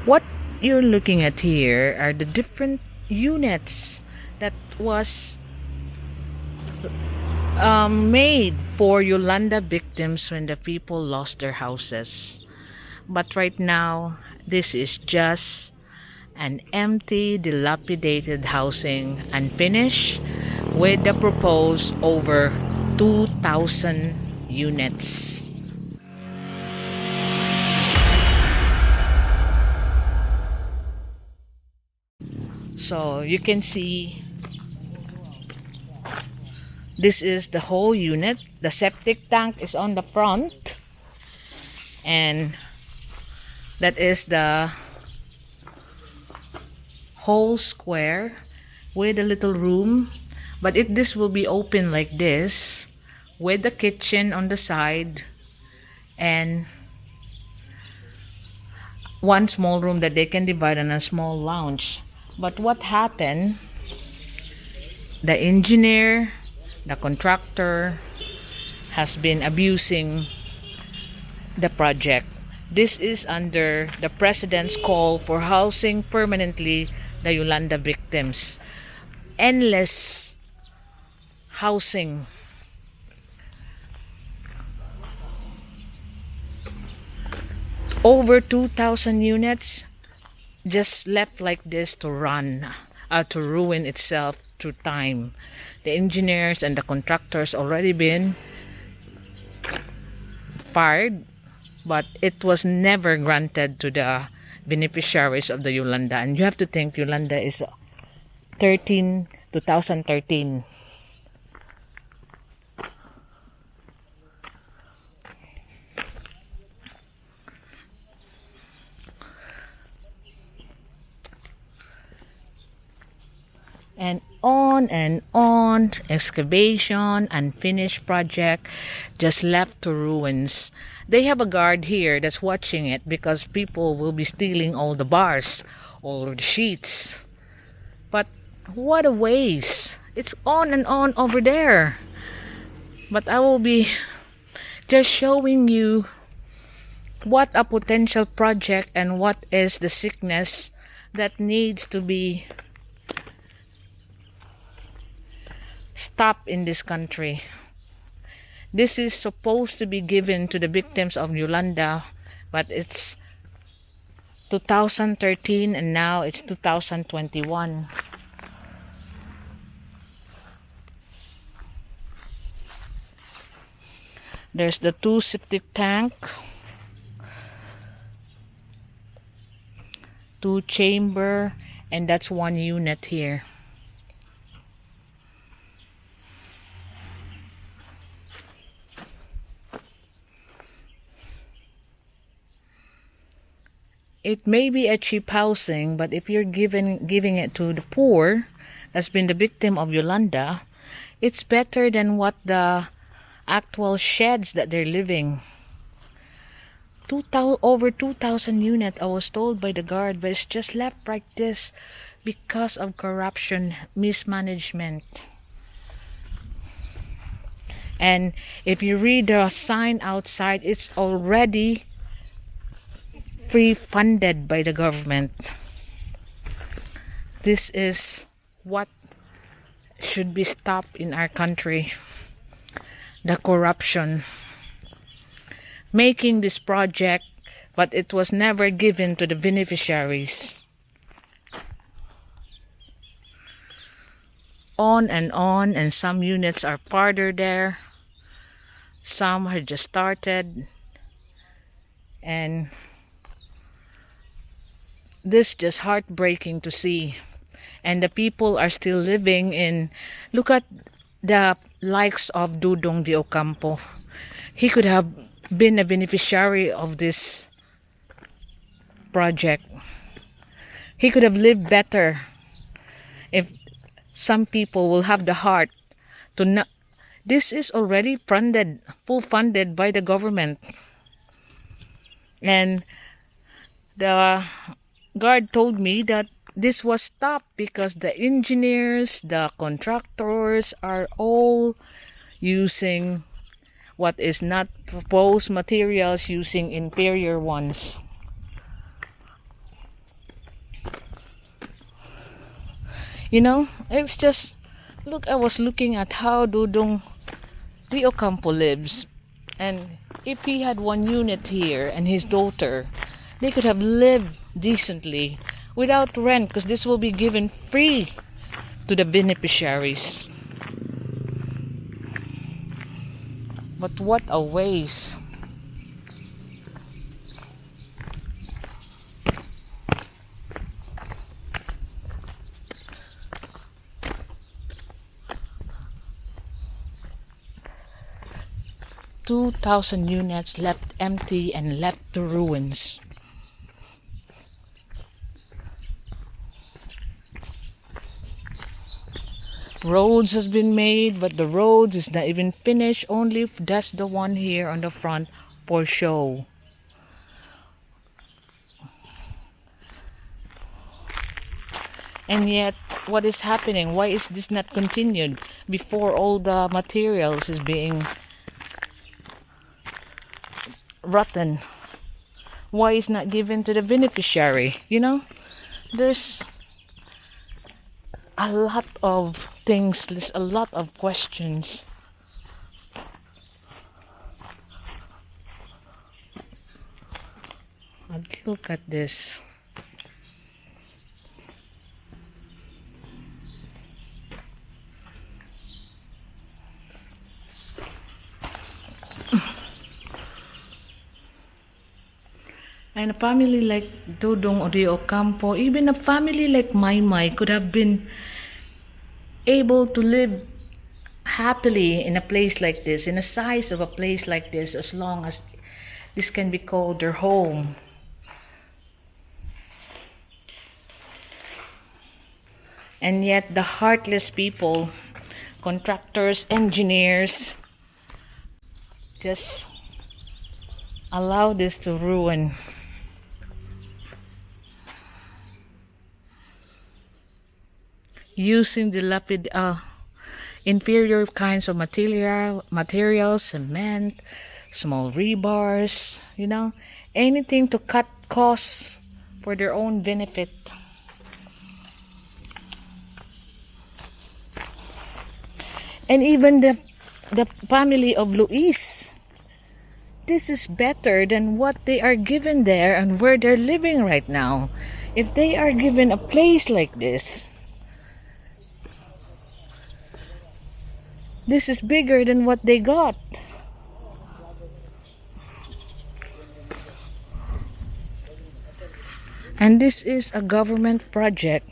What you're looking at here are the different units that was made for Yolanda victims when the people lost their houses. But right now, this is just an empty, dilapidated housing, unfinished, with the proposed over 2,000 units. So you can see this is the whole unit. The septic tank is on the front, and that is the whole square with a little room. But this will be open like this, with the kitchen on the side and one small room that they can divide on a small lounge. But what happened, the engineer, the contractor has been abusing the project. This is under the President's call for housing permanently the Yolanda victims. Endless housing. Over 2,000 units just left like this to run, to ruin itself through time. The engineers and the contractors already been fired, but it was never granted to the beneficiaries of the Yolanda. And you have to think Yolanda is 2013. And on, excavation, unfinished project, just left to ruins. They have a guard here that's watching it because people will be stealing all the bars, all the sheets. But what a waste. It's on and on over there. But I will be just showing you what a potential project and what is the sickness that needs to be stop in this country. This is supposed to be given to the victims of Yolanda, but it's 2013 and now it's 2021. There's the 2 septic tanks, 2 chamber, and that's 1 unit here. It may be a cheap housing, but if you're giving it to the poor that's been the victim of Yolanda, it's better than what the actual sheds that they're living. Over 2,000 units, I was told by the guard, but it's just left like this because of corruption, mismanagement. And if you read the sign outside, it's already free funded by the government. This is what should be stopped in our country. The corruption. Making this project, but it was never given to the beneficiaries. On, and some units are farther there. Some have just started. And this just heartbreaking to see. And the people are still living in, look at the likes of Dudong de Ocampo. He could have been a beneficiary of this project. He could have lived better if some people will have the heart to not. This is already funded, full funded by the government. And the guard told me that this was stopped because the engineers, the contractors are all using what is not proposed materials, using inferior ones. You know, it's just, look, I was looking at how Dudong Rio Campo lives. And if he had one unit here and his daughter, they could have lived decently without rent, because this will be given free to the beneficiaries. But what a waste. $2,000 units left empty and left to ruins. Roads has been made, but the road is not even finished, only just the one here on the front for show. And yet, what is happening? Why is this not continued before all the materials is being rotten? Why is not given to the beneficiary? You know, there's a lot of things, there's a lot of questions. Look at this. And a family like Dudong Rio Campo, even a family like Maymay could have been able to live happily in a place like this, in the size of a place like this, as long as this can be called their home. And yet the heartless people, contractors, engineers, just allow this to ruin. Using the inferior kinds of materials, cement, small rebars, you know, anything to cut costs for their own benefit. And even the family of Luis, this is better than what they are given there and where they're living right now. If they are given a place like this is bigger than what they got. And this is a government project.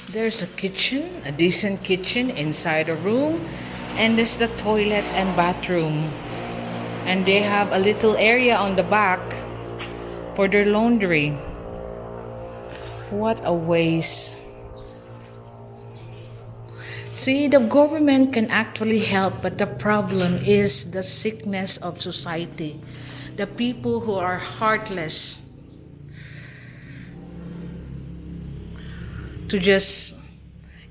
There's a kitchen, a decent kitchen inside a room, and there's the toilet and bathroom. And they have a little area on the back for their laundry. What a waste. See, the government can actually help, but the problem is the sickness of society. The people who are heartless to just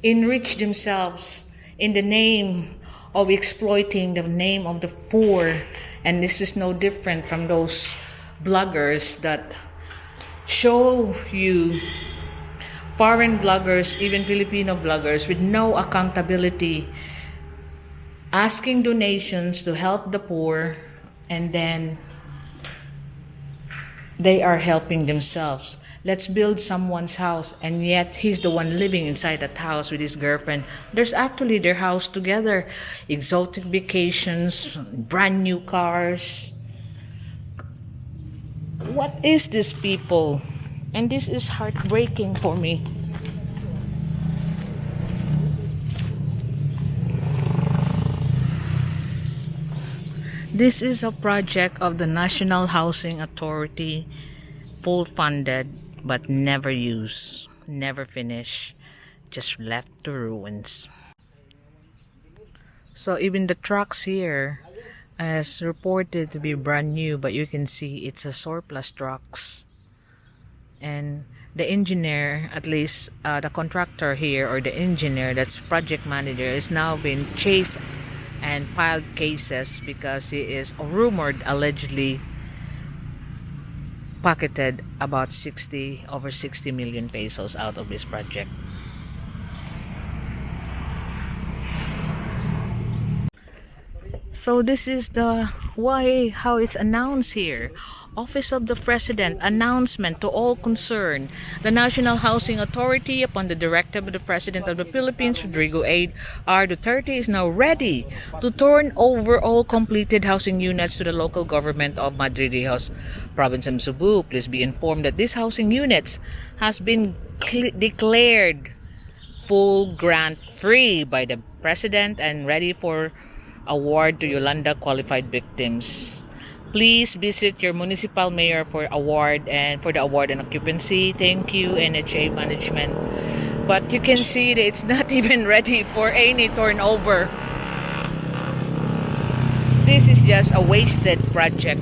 enrich themselves in the name of exploiting the name of the poor. And this is no different from those bloggers that show you, foreign bloggers, even Filipino bloggers, with no accountability, asking donations to help the poor, and then they are helping themselves. Let's build someone's house, and yet he's the one living inside that house with his girlfriend. There's actually their house together. Exotic vacations, brand new cars. What is this, people? And this is heartbreaking for me. This is a project of the National Housing Authority, full funded, but never used, never finished. just left to ruins. So even the trucks here is reported to be brand new, but you can see it's a surplus trucks. And the engineer, at least the contractor here, or the engineer that's project manager, is now being chased and filed cases because he is rumored allegedly pocketed about over 60 million pesos out of this project. So this is how it's announced here. Office of the President, announcement to all concerned. The National Housing Authority, upon the directive of the President of the Philippines, Rodrigo R. Duterte, is now ready to turn over all completed housing units to the local government of Madridejos, province of Cebu. Please be informed that these housing units has been declared full grant free by the President and ready for award to Yolanda qualified victims. Please visit your municipal mayor for award and for the award and occupancy. Thank you, NHA management. But you can see that it's not even ready for any turnover. This is just a wasted project.